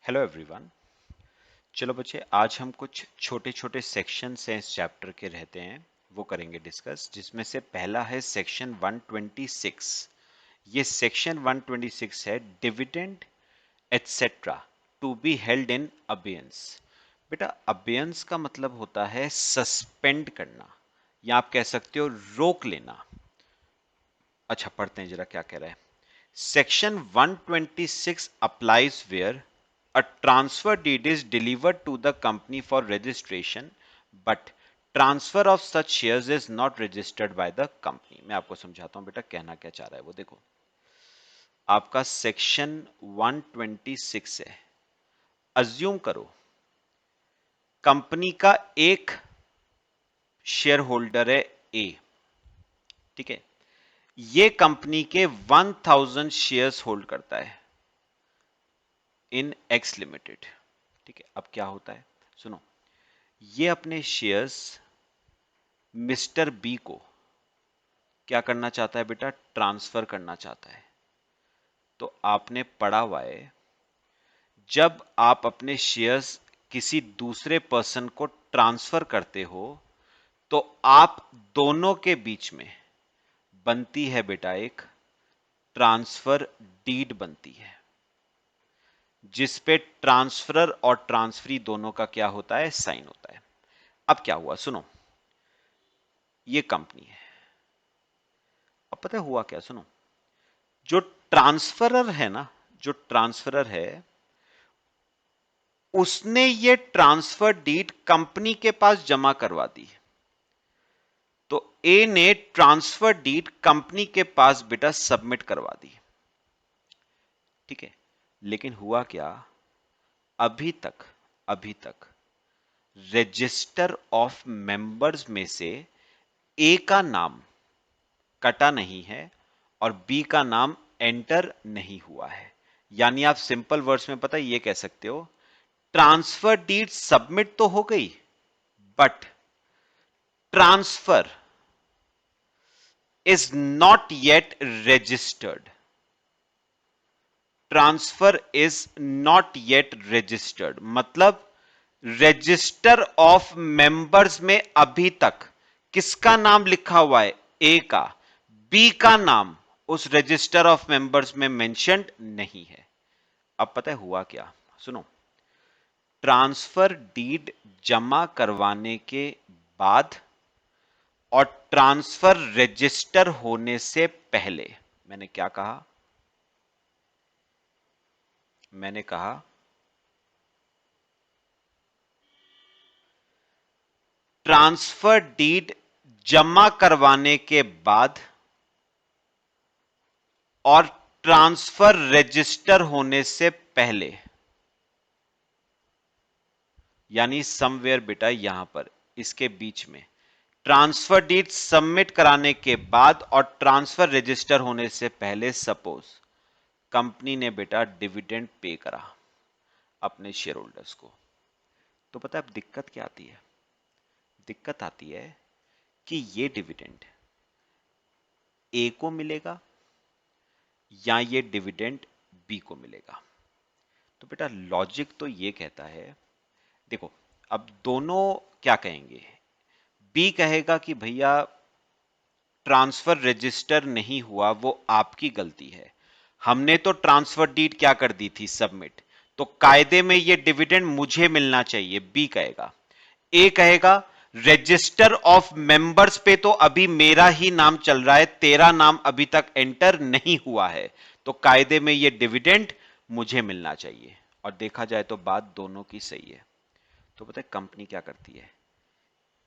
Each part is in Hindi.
Hello everyone. चलो बच्चे, आज हम कुछ छोटे छोटे सेक्शंस हैं इस चैप्टर के रहते हैं, वो करेंगे डिस्कस। जिसमें से पहला है सेक्शन 126। ये सेक्शन 126 है dividend etcetera to be held in abeyance. बेटा, अबेयंस का मतलब होता है सस्पेंड करना, या आप कह सकते हो रोक लेना। अच्छा, पढ़ते हैं जरा क्या कह रहा है। Section 126 applies where a transfer deed is delivered to the company for registration, but transfer of such shares is not registered by the company। मैं आपको समझाता हूं बेटा कहना क्या चाह रहा है वो। देखो, आपका सेक्शन 126 है। अज्यूम करो कंपनी का एक शेयर होल्डर है ए, ठीक है। ये कंपनी के 1000 शेयर्स होल्ड करता है इन एक्स लिमिटेड, ठीक है। अब क्या होता है, सुनो। ये अपने शेयर्स मिस्टर बी को क्या करना चाहता है बेटा, ट्रांसफर करना चाहता है। तो आपने पढ़ा हुआ है, जब आप अपने शेयर्स किसी दूसरे पर्सन को ट्रांसफर करते हो तो आप दोनों के बीच में बनती है बेटा एक ट्रांसफर डीड बनती है, जिसपे ट्रांसफरर और ट्रांसफरी दोनों का क्या होता है, साइन होता है। अब क्या हुआ, सुनो। ये कंपनी है। अब पता है हुआ क्या, सुनो। जो ट्रांसफरर है ना, जो ट्रांसफरर है, उसने ये ट्रांसफर डीड कंपनी के पास जमा करवा दी। तो ए ने ट्रांसफर डीड कंपनी के पास बेटा सबमिट करवा दी, ठीक है। लेकिन हुआ क्या, अभी तक रजिस्टर ऑफ मेंबर्स में से ए का नाम कटा नहीं है और बी का नाम एंटर नहीं हुआ है। यानी आप सिंपल वर्ड्स में पता ये कह सकते हो, ट्रांसफर डीड सबमिट तो हो गई, but transfer is not yet registered. Transfer is not yet registered मतलब रजिस्टर ऑफ मेंबर्स में अभी तक किसका नाम लिखा हुआ है, ए का। बी का नाम उस रजिस्टर ऑफ मेंबर्स में मेंशन्ड नहीं है। अब पता है हुआ क्या, सुनो। ट्रांसफर डीड जमा करवाने के बाद और ट्रांसफर रजिस्टर होने से पहले, मैंने क्या कहा, मैंने कहा ट्रांसफर डीड जमा करवाने के बाद और ट्रांसफर रजिस्टर होने से पहले, यानी समवेयर बेटा यहां पर इसके बीच में, ट्रांसफर डीड सबमिट कराने के बाद और ट्रांसफर रजिस्टर होने से पहले, सपोज कंपनी ने बेटा डिविडेंड पे करा अपने शेयर होल्डर्स को। तो पता है अब दिक्कत क्या आती है, दिक्कत आती है कि ये डिविडेंड ए को मिलेगा या ये डिविडेंड बी को मिलेगा। तो बेटा लॉजिक तो ये कहता है, देखो अब दोनों क्या कहेंगे, बी कहेगा कि भैया ट्रांसफर रजिस्टर नहीं हुआ, वो आपकी गलती है, हमने तो ट्रांसफर डीड क्या कर दी थी, सबमिट, तो कायदे में ये डिविडेंड मुझे मिलना चाहिए, बी कहेगा। ए कहेगा रजिस्टर ऑफ मेंबर्स पे तो अभी मेरा ही नाम चल रहा है, तेरा नाम अभी तक एंटर नहीं हुआ है, तो कायदे में ये डिविडेंड मुझे मिलना चाहिए। और देखा जाए तो बात दोनों की सही है। तो पता है कंपनी क्या करती है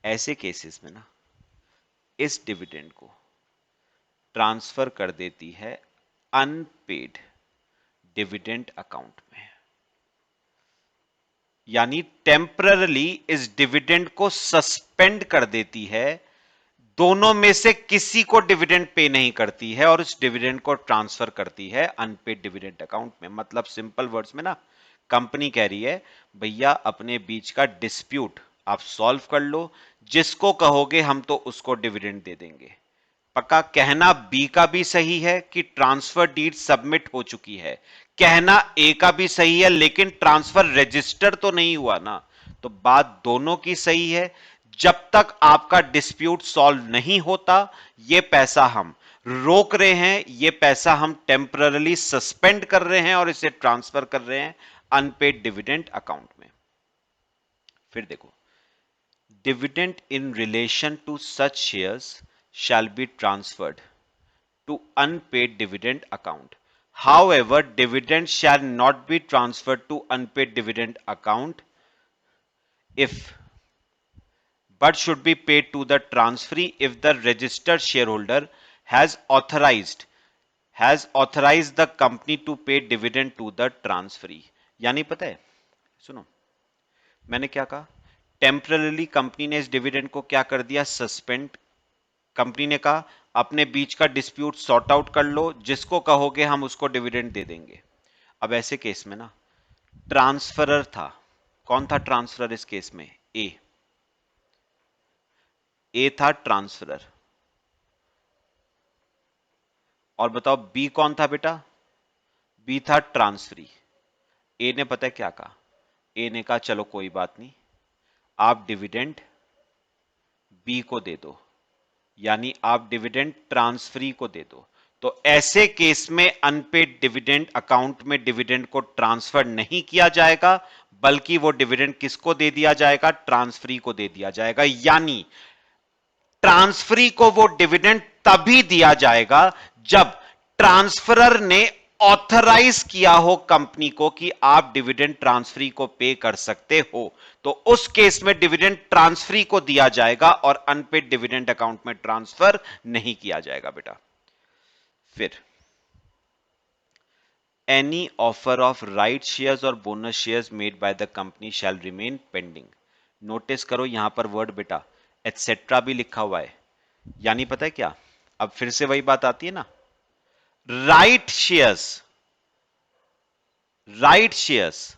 ऐसे केसेस में ना, इस डिविडेंड को ट्रांसफर कर देती है अनपेड डिविडेंड अकाउंट में, यानी टेम्पररली इस डिविडेंड को सस्पेंड कर देती है, दोनों में से किसी को डिविडेंड पे नहीं करती है और उस डिविडेंड को ट्रांसफर करती है अनपेड डिविडेंड अकाउंट में। मतलब सिंपल वर्ड्स में ना, कंपनी कह रही है भैया अपने बीच का डिस्प्यूट आप सॉल्व कर लो, जिसको कहोगे हम तो उसको डिविडेंड दे देंगे। पक्का कहना बी का भी सही है कि ट्रांसफर डीड सबमिट हो चुकी है, कहना ए का भी सही है, लेकिन ट्रांसफर रजिस्टर तो नहीं हुआ ना, तो बात दोनों की सही है। जब तक आपका डिस्प्यूट सॉल्व नहीं होता, ये पैसा हम रोक रहे हैं, ये पैसा हम टेम्पररी सस्पेंड कर रहे हैं और इसे ट्रांसफर कर रहे हैं अनपेड डिविडेंड अकाउंट में। फिर देखो, dividend in relation to such shares shall be transferred to unpaid dividend account. However, dividend shall not be transferred to unpaid dividend account if, but should be paid to the transferee if the registered shareholder has authorized the company to pay dividend to the transferee. यानी पता है, सुनो, मैंने क्या कहा, टेम्परली कंपनी ने इस डिविडेंड को क्या कर दिया, सस्पेंड। कंपनी ने कहा अपने बीच का डिस्प्यूट सॉर्ट आउट कर लो, जिसको कहोगे हम उसको डिविडेंड दे देंगे। अब ऐसे केस में ना, ट्रांसफरर था, कौन था ट्रांसफरर इस केस में, ए था ट्रांसफरर। और बताओ बी कौन था बेटा, बी था ट्रांसफरी। ए ने पता है क्या कहा, ए ने कहा चलो कोई बात नहीं, आप डिविडेंड बी को दे दो, यानी आप डिविडेंड ट्रांसफरी को दे दो। तो ऐसे केस में अनपेड डिविडेंड अकाउंट में डिविडेंड को ट्रांसफर नहीं किया जाएगा, बल्कि वो डिविडेंड किसको दे दिया जाएगा, ट्रांसफरी को दे दिया जाएगा। यानी ट्रांसफरी को वो डिविडेंड तभी दिया जाएगा जब ट्रांसफरर ने ऑथराइज किया हो कंपनी को कि आप डिविडेंड ट्रांसफरी को पे कर सकते हो, तो उस केस में डिविडेंड ट्रांसफरी को दिया जाएगा और अनपेड डिविडेंड अकाउंट में ट्रांसफर नहीं किया जाएगा बेटा। फिर any offer of right shares और bonus shares made by the company shall remain pending. Notice करो यहां पर वर्ड बेटा एटसेट्रा भी लिखा हुआ है, यानी पता है क्या, अब फिर से वही बात आती है ना, राइट शेयर्स, राइट शेयर्स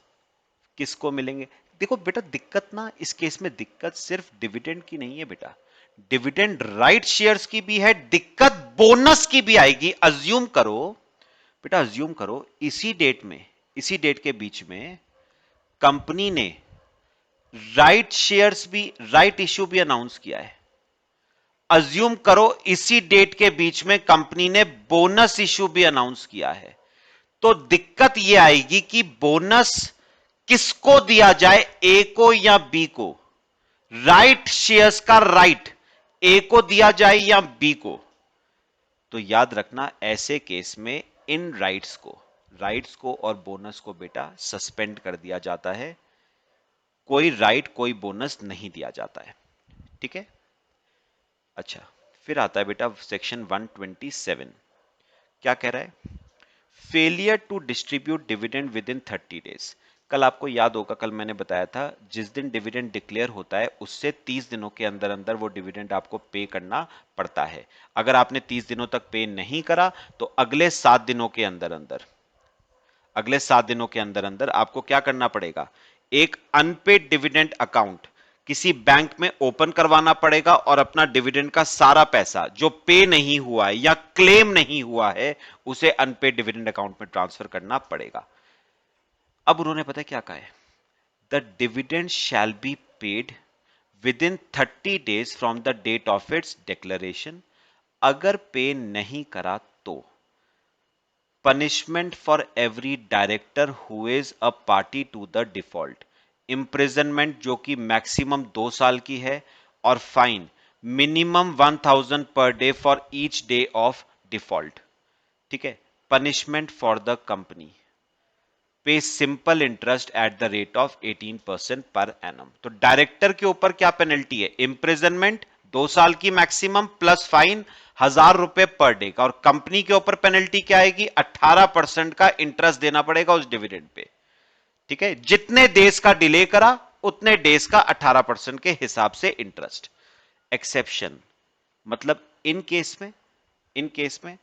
किसको मिलेंगे। देखो बेटा दिक्कत ना, इस केस में दिक्कत सिर्फ डिविडेंड की नहीं है बेटा, डिविडेंड राइट शेयर्स की भी है, दिक्कत बोनस की भी आएगी। अज्यूम करो बेटा, अज्यूम करो इसी डेट में, इसी डेट के बीच में कंपनी ने राइट शेयर्स भी, राइट इश्यू भी अनाउंस किया है। अज्यूम करो इसी डेट के बीच में कंपनी ने बोनस इश्यू भी अनाउंस किया है, तो दिक्कत यह आएगी कि बोनस किसको दिया जाए, ए को या बी को। राइट शेयर्स का राइट ए को दिया जाए या बी को। तो याद रखना ऐसे केस में इन राइट्स को और बोनस को बेटा सस्पेंड कर दिया जाता है, कोई राइट कोई बोनस नहीं दिया जाता है। ठीक है, अच्छा फिर आता है बेटा सेक्शन 127, क्या कह रहा है, failure to distribute dividend within 30 days. कल आपको याद होगा, कल मैंने बताया था जिस दिन डिविडेंड डिक्लेयर होता है उससे 30 दिनों के अंदर अंदर वो डिविडेंड आपको पे करना पड़ता है। अगर आपने 30 दिनों तक पे नहीं करा तो अगले 7 दिनों के अंदर अंदर, अगले 7 दिनों के अंदर अंदर आपको क्या करना पड़ेगा, एक अनपेड डिविडेंड अकाउंट किसी बैंक में ओपन करवाना पड़ेगा और अपना डिविडेंड का सारा पैसा जो पे नहीं हुआ है या क्लेम नहीं हुआ है उसे अनपेड डिविडेंड अकाउंट में ट्रांसफर करना पड़ेगा। अब उन्होंने पता है क्या कहा है, the dividend shall be paid within 30 days from the date of its declaration. अगर पे नहीं करा तो punishment for every director who is a party to the default, imprisonment जो कि मैक्सिमम 2 साल की है, और fine minimum 1000 per day for each day of default. ठीक है, पनिशमेंट फॉर द कंपनी, पे simple interest at the rate of 18% per annum. तो डायरेक्टर के ऊपर क्या पेनल्टी है, इंप्रिजनमेंट 2 साल की मैक्सिमम प्लस फाइन 1000 रुपए पर डे का, और कंपनी के ऊपर पेनल्टी क्या आएगी, 18% का इंटरेस्ट देना पड़ेगा उस डिविडेंड पे। ठीक है, जितने डेज का डिले करा उतने डेज का 18% के हिसाब से इंटरेस्ट। एक्सेप्शन मतलब इन केस में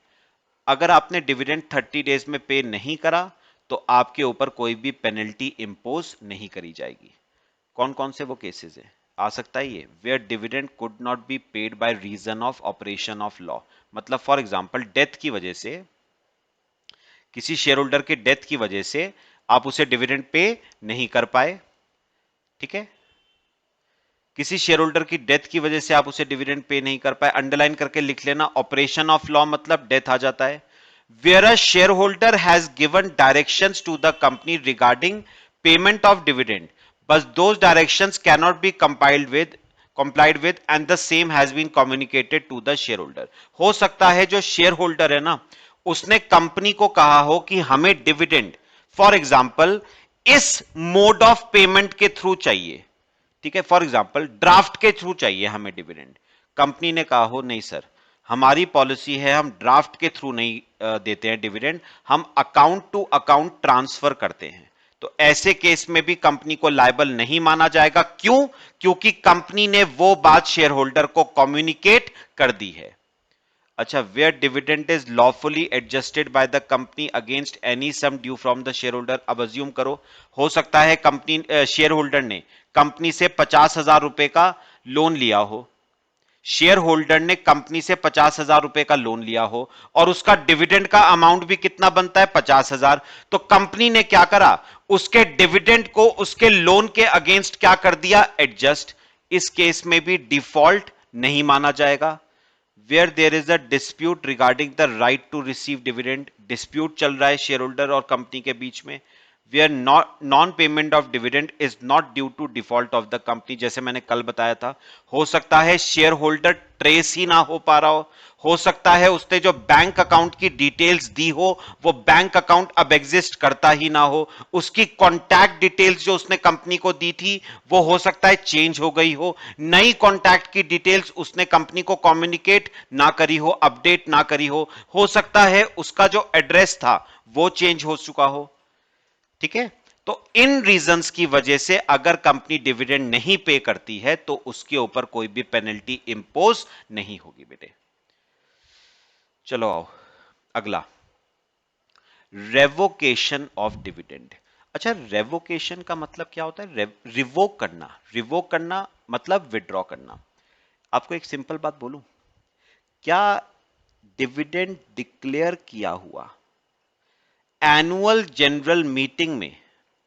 अगर आपने डिविडेंड 30 डेज में पे नहीं करा तो आपके ऊपर कोई भी पेनल्टी इंपोज नहीं करी जाएगी। कौन कौन से वो केसेस है आ सकता है ये, where dividend could not be paid by reason of operation of law. मतलब फॉर एग्जांपल डेथ की वजह से किसी शेयर होल्डर के डेथ की वजह से आप उसे डिविडेंड पे नहीं कर पाए, ठीक है, किसी शेयर होल्डर की डेथ की वजह से आप उसे डिविडेंड पे नहीं कर पाए, अंडरलाइन करके लिख लेना, ऑपरेशन ऑफ लॉ मतलब डेथ आ जाता है। Where a share holder has given directions to the company regarding payment of dividend, बस those directions can not be complied with and the same has been communicated to the shareholder। हो सकता है जो शेयर होल्डर है ना, उसने कंपनी को कहा हो कि हमें डिविडेंड फॉर एग्जांपल इस मोड ऑफ पेमेंट के थ्रू चाहिए, ठीक है, फॉर एग्जांपल ड्राफ्ट के थ्रू चाहिए हमें डिविडेंड। कंपनी ने कहा हो नहीं सर, हमारी पॉलिसी है हम ड्राफ्ट के थ्रू नहीं देते हैं डिविडेंड, हम अकाउंट टू अकाउंट ट्रांसफर करते हैं। तो ऐसे केस में भी कंपनी को लायबल नहीं माना जाएगा। क्यों? क्योंकि कंपनी ने वो बात शेयर होल्डर को कम्युनिकेट कर दी है। अच्छा, where dividend is lawfully adjusted by the company against any sum due from the shareholder. अब अज्यूम करो, हो सकता है कंपनी शेयर होल्डर ने कंपनी से 50,000 रुपए का लोन लिया हो, शेयर होल्डर ने कंपनी से 50,000 रुपए का लोन लिया हो और उसका डिविडेंड का अमाउंट भी कितना बनता है, 50,000। तो कंपनी ने क्या करा, उसके डिविडेंड को उसके लोन के अगेंस्ट क्या कर दिया, एडजस्ट। इस केस में भी डिफॉल्ट नहीं माना जाएगा। Where there is a dispute regarding the right to receive dividend, dispute चल रहा है शेयर होल्डर और कंपनी के बीच में, where non payment of dividend is not due to default of the company, जैसे मैंने कल बताया था, हो सकता है शेयर होल्डर ट्रेस ही ना हो पा रहा हो सकता है उसने जो बैंक अकाउंट की डिटेल्स दी हो वो बैंक अकाउंट अब एग्जिस्ट करता ही ना हो, उसकी कॉन्टैक्ट डिटेल्स जो उसने कंपनी को दी थी वो हो सकता है चेंज हो गई हो, नई कॉन्टैक्ट की डिटेल्स उसने कंपनी को कम्युनिकेट ना करी हो, अपडेट ना करी हो सकता है उसका जो एड्रेस था वो चेंज हो चुका हो, ठीक है। तो इन रीजंस की वजह से अगर कंपनी डिविडेंड नहीं पे करती है तो उसके ऊपर कोई भी पेनल्टी इंपोज नहीं होगी बेटे। चलो आओ अगला, रेवोकेशन ऑफ डिविडेंड। अच्छा, रेवोकेशन का मतलब क्या होता है, रिवोक करना, रिवोक करना मतलब विड्रॉ करना। आपको एक सिंपल बात बोलूं, क्या डिविडेंड डिक्लेयर किया हुआ एनुअल जनरल मीटिंग में,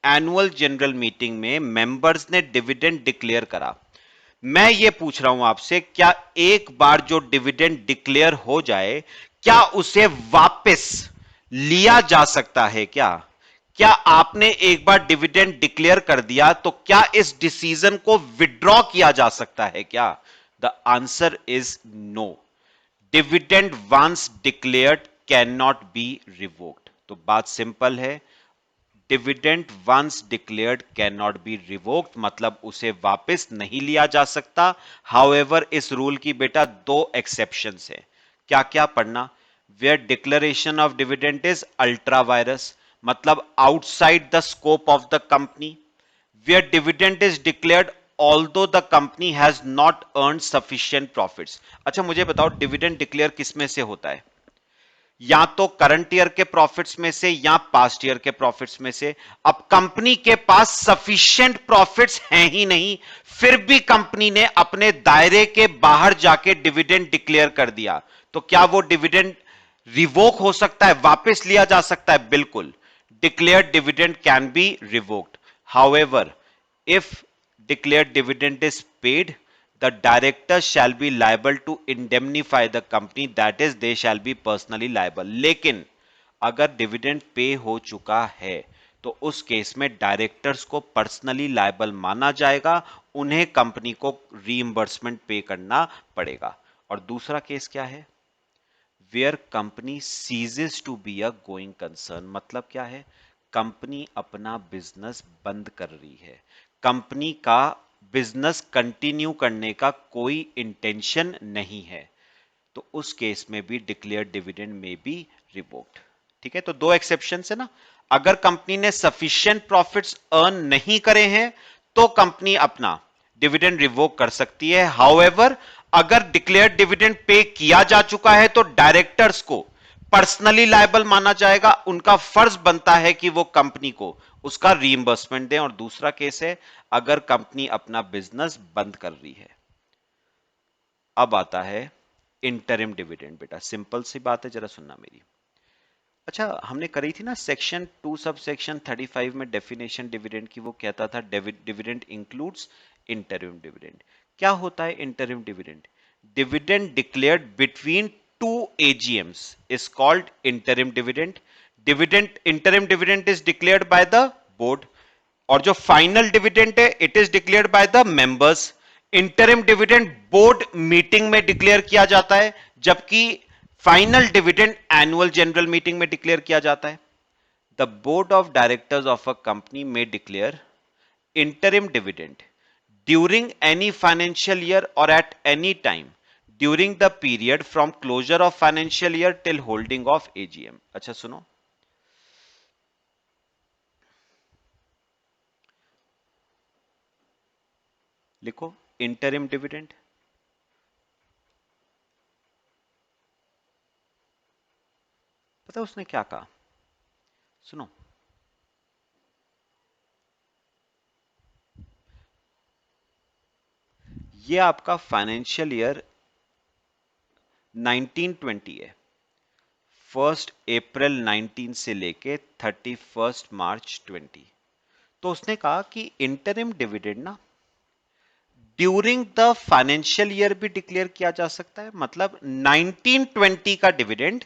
एनुअल जनरल मीटिंग में मेंबर्स ने डिविडेंड डिक्लेयर करा, मैं ये पूछ रहा हूं आपसे, क्या एक बार जो डिविडेंड डिक्लेयर हो जाए क्या उसे वापस लिया जा सकता है क्या? क्या आपने एक बार डिविडेंड डिक्लेयर कर दिया तो क्या इस डिसीजन को विड्रॉ किया जा सकता है क्या? The answer is no. Dividend once declared can not be revoked. तो बात सिंपल है, dividend once declared can not be revoked, मतलब उसे वापस नहीं लिया जा सकता। हाउएवर इस रूल की बेटा दो एक्सेप्शंस है, क्या क्या पढ़ना, where declaration of dividend is ultra vires, मतलब outside the scope of the company, where dividend is declared although the company has not earn sufficient profits. अच्छा मुझे बताओ, डिविडेंड डिक्लेयर किस में से होता है, या तो करंट ईयर के प्रॉफिट्स में से या पास्ट ईयर के प्रॉफिट्स में से। अब कंपनी के पास सफिशिएंट प्रॉफिट्स हैं ही नहीं, फिर भी कंपनी ने अपने दायरे के बाहर जाके डिविडेंड डिक्लेयर कर दिया, तो क्या वो डिविडेंड रिवोक हो सकता है, वापस लिया जा सकता है? बिल्कुल, declared dividend can be revoked. However if declared dividend is paid, the director shall be liable to indemnify the company, that is they shall be personally liable। लेकिन अगर डिविडेंड पे हो चुका है तो उस केस में डायरेक्टर्स को पर्सनली लायबल माना जाएगा, उन्हें कंपनी को रीइंबर्समेंट पे करना पड़ेगा। और दूसरा केस क्या है, where company ceases to be a going concern, मतलब क्या है, कंपनी अपना बिजनेस बंद कर रही है, कंपनी का बिजनेस कंटिन्यू करने का कोई इंटेंशन नहीं है, तो उस केस में भी डिक्लेयर्ड डिविडेंड में बी रिवोक्ड। ठीक है, तो दो एक्सेप्शन है ना, अगर कंपनी ने सफिशिएंट प्रॉफिट्स अर्न नहीं करे हैं तो कंपनी अपना डिविडेंड रिवोक कर सकती है। हाउएवर अगर डिक्लेयर्ड डिविडेंड पे किया जा चुका है तो डायरेक्टर्स को पर्सनली लायबल माना जाएगा, उनका फर्ज बनता है कि वो कंपनी को उसका रीइंबर्समेंट दें। और दूसरा केस है अगर कंपनी अपना बिजनेस बंद कर रही है। अब आता है इंटरिम डिविडेंड। बेटा सिंपल सी बात है, जरा सुनना मेरी, अच्छा, हमने करी थी ना सेक्शन 2 सब सेक्शन 35 में डेफिनेशन डिविडेंड की, वो कहता था डिविडेंड इंक्लूड्स इंटरिम डिविडेंड। क्या होता है interim dividend? Dividend declared between two AGMs is called interim dividend. Dividend interim dividend is declared by the board, और जो फाइनल डिविडेंड है it is declared by the members. Interim dividend board meeting में डिक्लेयर किया जाता है, जबकि final dividend annual general meeting में डिक्लेयर किया जाता है। The board of directors of a company में declare interim dividend during any financial year or at any time during the period from closure of financial year till holding of AGM। अच्छा सुनो, लिखो इंटरिम डिविडेंड। पता है उसने क्या कहा? सुनो, ये आपका फाइनेंशियल ईयर 1920 है, 1 अप्रैल 19 से लेके 31 मार्च 20। तो उसने कहा कि इंटरिम डिविडेंड ना ड्यूरिंग द फाइनेंशियल ईयर भी डिक्लेयर किया जा सकता है। मतलब 1920 का डिविडेंड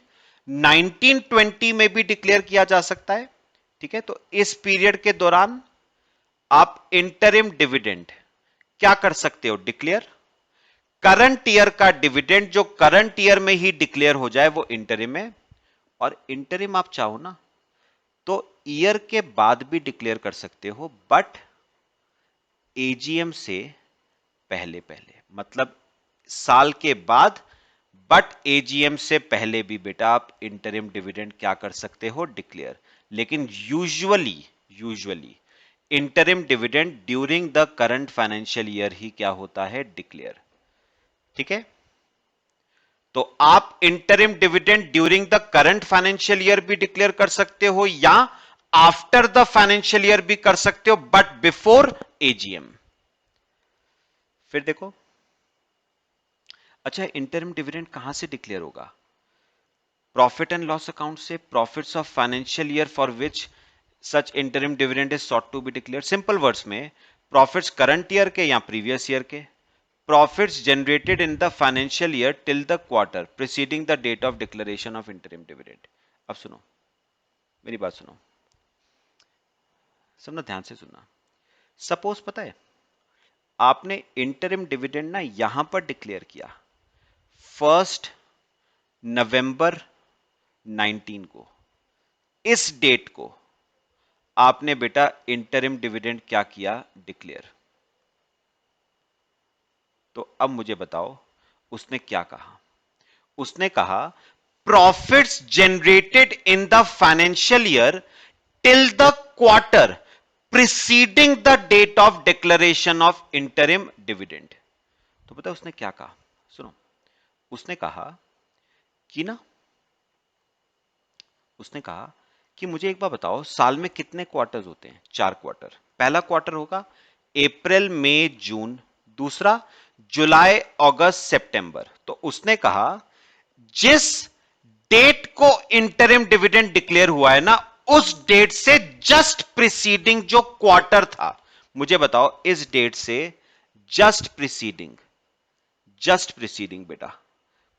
1920 में भी डिक्लेयर किया जा सकता है। ठीक है, तो इस पीरियड के दौरान आप इंटरिम डिविडेंड क्या कर सकते हो? डिक्लेयर। करंट ईयर का डिविडेंड जो करंट ईयर में ही डिक्लेयर हो जाए वो इंटरिम है। और इंटरिम आप चाहो ना तो ईयर के बाद भी डिक्लेयर कर सकते हो, बट एजीएम से पहले पहले, मतलब साल के बाद, बट एजीएम से पहले भी बेटा आप इंटरिम डिविडेंड क्या कर सकते हो? डिक्लेयर। लेकिन usually usually interim dividend during the current financial year ही क्या होता है? डिक्लेयर। ठीक है, तो आप interim dividend during the current financial year भी डिक्लेयर कर सकते हो या आफ्टर द फाइनेंशियल ईयर भी कर सकते हो, बट बिफोर एजीएम। फिर देखो, अच्छा इंटरिम डिविडेंड कहां से डिक्लेयर होगा? प्रॉफिट एंड लॉस अकाउंट से, profits of financial year for which such interim dividend is sought to be declare. Simple words में, प्रॉफिट्स करंट ईयर के या प्रीवियस ईयर के, profits generated in the financial year till the quarter preceding the date of declaration of interim dividend. अब सुनो, मेरी बात सुनो, सुनना ध्यान से सुनना। सपोज पता है आपने इंटरिम डिविडेंड ना यहां पर डिक्लेयर किया 1 नवंबर 19 को, इस डेट को आपने बेटा इंटरिम डिविडेंड क्या किया? डिक्लेयर। तो अब मुझे बताओ उसने क्या कहा? उसने कहा profits generated in the financial year till the quarter preceding the date of declaration of interim dividend. तो पता उसने क्या कहा? सुनो, उसने कहा कि ना, उसने कहा कि मुझे एक बार बताओ साल में कितने क्वार्टर्स होते हैं? 4 क्वार्टर। पहला क्वार्टर होगा अप्रैल मई जून, दूसरा जुलाई अगस्त सितंबर। तो उसने कहा जिस डेट को इंटरिम डिविडेंड डिक्लेयर हुआ है ना, उस डेट से जस्ट प्रिसीडिंग जो क्वार्टर था, मुझे बताओ इस डेट से जस्ट प्रिसीडिंग, जस्ट प्रिसीडिंग बेटा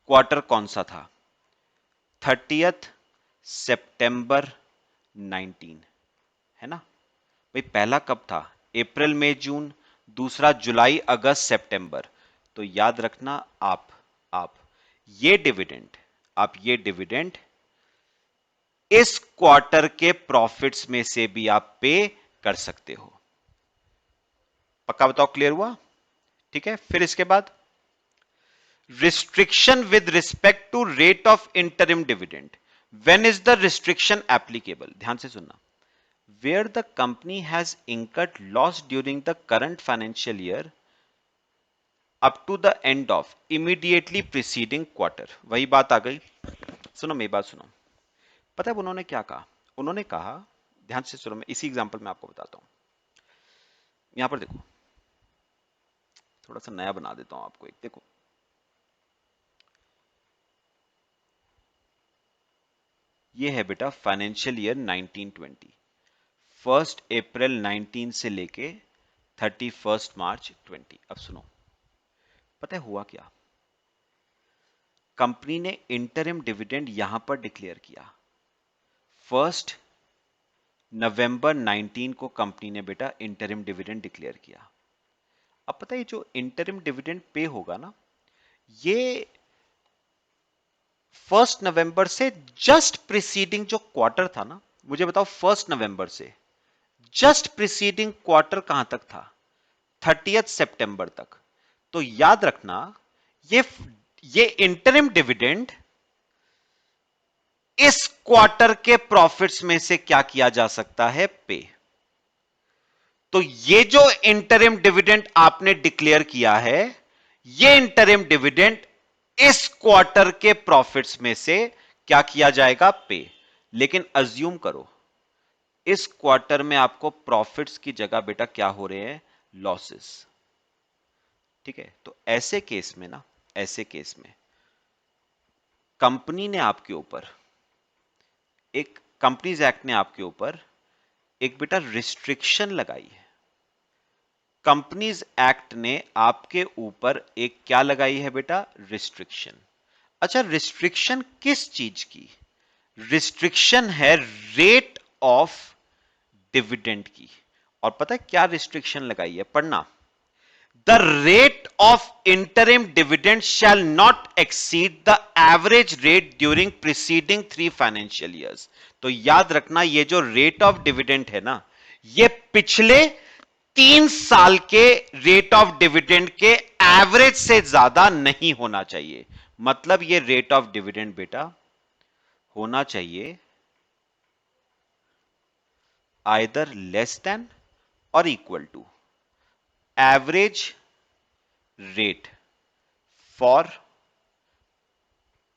क्वार्टर कौन सा था? 30 सितंबर 19, है ना भाई? पहला कब था? अप्रैल मई जून, दूसरा जुलाई अगस्त सितंबर। तो याद रखना आप ये डिविडेंड, आप ये डिविडेंड इस क्वार्टर के प्रॉफिट्स में से भी आप पे कर सकते हो। पक्का बताओ, क्लियर हुआ? ठीक है, फिर इसके बाद restriction with respect to rate of interim dividend. When is the restriction applicable? ध्यान से सुनना। Where the company has incurred loss during the current financial year up to the end of immediately preceding quarter। वही बात आ गई। सुनो मेरी बात सुनो, पता है उन्होंने क्या कहा? उन्होंने कहा, ध्यान से सुनो, मैं इसी एग्जांपल में आपको बताता हूं। यहां पर देखो, थोड़ा सा नया बना देता हूं आपको। एक देखो, ये है बेटा फाइनेंशियल ईयर 1920, 1 अप्रैल 19 से लेके 31 मार्च 20। अब सुनो, पता है हुआ क्या? कंपनी ने इंटरिम डिविडेंड यहां पर डिक्लेयर किया 1 नवंबर 19 को। कंपनी ने बेटा इंटरिम डिविडेंड डिक्लेयर किया। अब पता है जो इंटरिम डिविडेंड पे होगा ना, ये 1 नवंबर से जस्ट प्रिसीडिंग जो क्वार्टर था ना, मुझे बताओ 1 नवंबर से जस्ट प्रिसीडिंग क्वार्टर कहां तक था? 30 सितंबर तक। तो याद रखना, ये ये इंटरिम डिविडेंड इस क्वार्टर के प्रॉफिट्स में से क्या किया जा सकता है? पे। तो ये जो इंटरिम डिविडेंड आपने डिक्लेयर किया है, ये इंटरिम डिविडेंड इस क्वार्टर के प्रॉफिट्स में से क्या किया जाएगा? पे। लेकिन अज्यूम करो इस क्वार्टर में आपको प्रॉफिट्स की जगह बेटा क्या हो रहे हैं? लॉसेस। ठीक है, तो ऐसे केस में ना, ऐसे केस में कंपनी ने आपके ऊपर एक, कंपनीज एक्ट ने आपके ऊपर एक बेटा रिस्ट्रिक्शन लगाई है। कंपनीज एक्ट ने आपके ऊपर एक क्या लगाई है बेटा? रिस्ट्रिक्शन। अच्छा, रिस्ट्रिक्शन किस चीज की? रिस्ट्रिक्शन है रेट ऑफ डिविडेंड की। और पता है क्या रिस्ट्रिक्शन लगाई है? पढ़ना। The rate of interim dividend shall not exceed the average rate during preceding 3 financial years। तो याद रखना, ये जो रेट ऑफ डिविडेंड है ना, ये पिछले 3 साल के रेट ऑफ डिविडेंड के एवरेज से ज्यादा नहीं होना चाहिए। मतलब ये रेट ऑफ डिविडेंड बेटा होना चाहिए either less than or equal to average rate for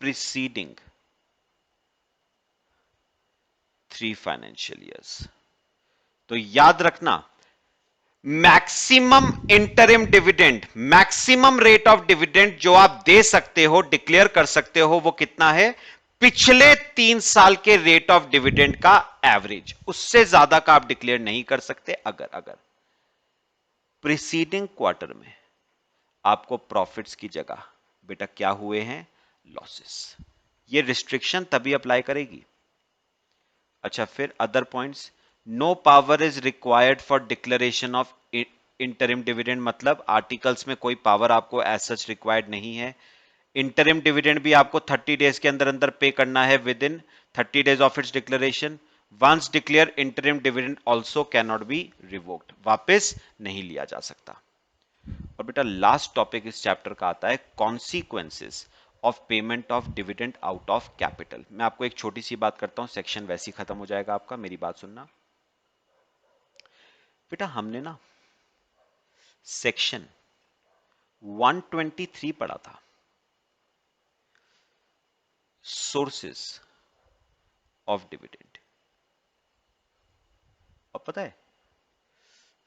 preceding 3 financial years. तो याद रखना, maximum interim dividend, maximum rate of dividend जो आप दे सकते हो, डिक्लेयर कर सकते हो, वो कितना है? पिछले 3 साल के रेट ऑफ डिविडेंड का एवरेज। उससे ज्यादा का आप डिक्लेयर नहीं कर सकते। अगर प्रीसीडिंग क्वार्टर में आपको प्रॉफिट्स की जगह बेटा क्या हुए हैं? लॉसेस। ये रिस्ट्रिक्शन तभी अप्लाई करेगी। अच्छा, फिर other points. No power is required for declaration of interim dividend, मतलब आर्टिकल्स में कोई पावर आपको एज सच रिक्वायर्ड नहीं है। इंटरिम डिविडेंड भी आपको 30 डेज के अंदर अंदर पे करना है, within 30 days of its declaration. Once declare interim dividend also can not be revoked, वापस नहीं लिया जा सकता। और बेटा लास्ट टॉपिक इस चैप्टर का आता है consequences of payment of dividend out of capital. मैं आपको एक छोटी सी बात करता हूं, सेक्शन वैसे ही खत्म हो जाएगा आपका, मेरी बात सुनना। बेटा हमने ना सेक्शन 123 पढ़ा था, सोर्सेस ऑफ डिविडेंड। और पता है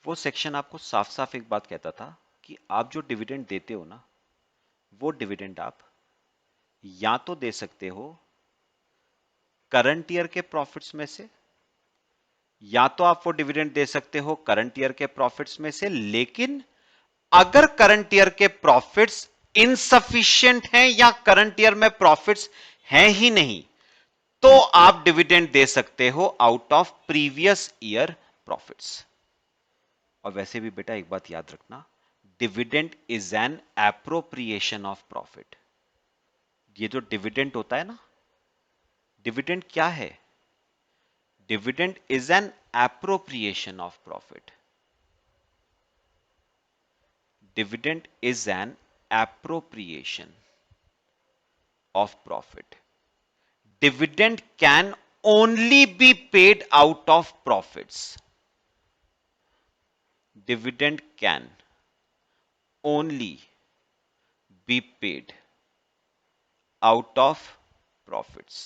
वो सेक्शन आपको साफ साफ एक बात कहता था कि आप जो डिविडेंड देते हो ना, वो डिविडेंड आप या तो दे सकते हो करंट ईयर के प्रॉफिट्स में से, या तो आप वो डिविडेंड दे सकते हो करंट ईयर के प्रॉफिट्स में से। लेकिन अगर करंट ईयर के प्रॉफिट्स इनसफिशिएंट हैं या करंट ईयर में प्रॉफिट्स हैं ही नहीं, तो आप डिविडेंड दे सकते हो out of previous year profits. और वैसे भी बेटा एक बात याद रखना, dividend is an appropriation of profit. ये जो डिविडेंड होता है ना, डिविडेंड क्या है? Dividend is an appropriation of profit. Dividend is an appropriation of profit. Dividend can only be paid out of profits. Dividend can only be paid out of profits.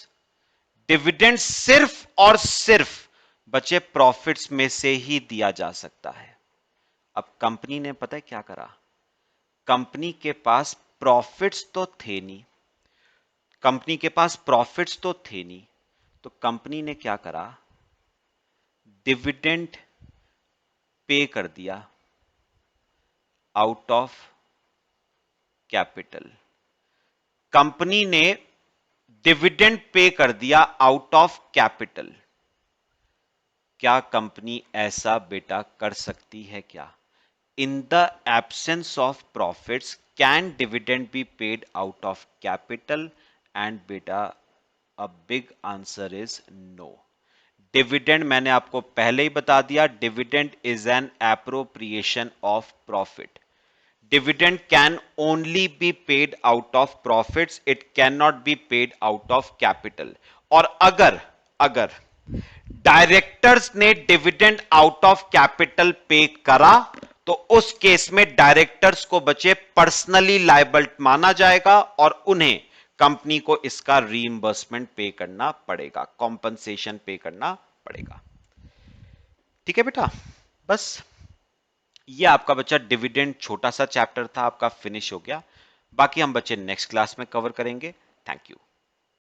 Dividend सिर्फ और सिर्फ बचे प्रॉफिट्स में से ही दिया जा सकता है। अब कंपनी ने पता है क्या करा? कंपनी के पास प्रॉफिट्स तो थे नहीं, कंपनी के पास प्रॉफिट्स तो थे नहीं, तो कंपनी ने क्या करा, डिविडेंड पे कर दिया आउट ऑफ कैपिटल। कंपनी ने डिविडेंड पे कर दिया आउट ऑफ कैपिटल। क्या कंपनी ऐसा बेटा कर सकती है क्या? In the absence of profits can dividend be paid out of capital? And बेटा a big answer is no. Dividend मैंने आपको पहले ही बता दिया, dividend is an appropriation of profit. Dividend can only be paid out of profits, it cannot be paid out of capital। और अगर अगर डायरेक्टर्स ने डिविडेंड आउट ऑफ कैपिटल पे करा तो उस केस में डायरेक्टर्स को बचे पर्सनली लायबल माना जाएगा और उन्हें कंपनी को इसका रीइंबर्समेंट पे करना पड़ेगा, कॉम्पनसेशन पे करना पड़ेगा। ठीक है बेटा, बस ये आपका बच्चा डिविडेंड छोटा सा चैप्टर था आपका, फिनिश हो गया। बाकी हम बच्चे नेक्स्ट क्लास में कवर करेंगे। Thank you.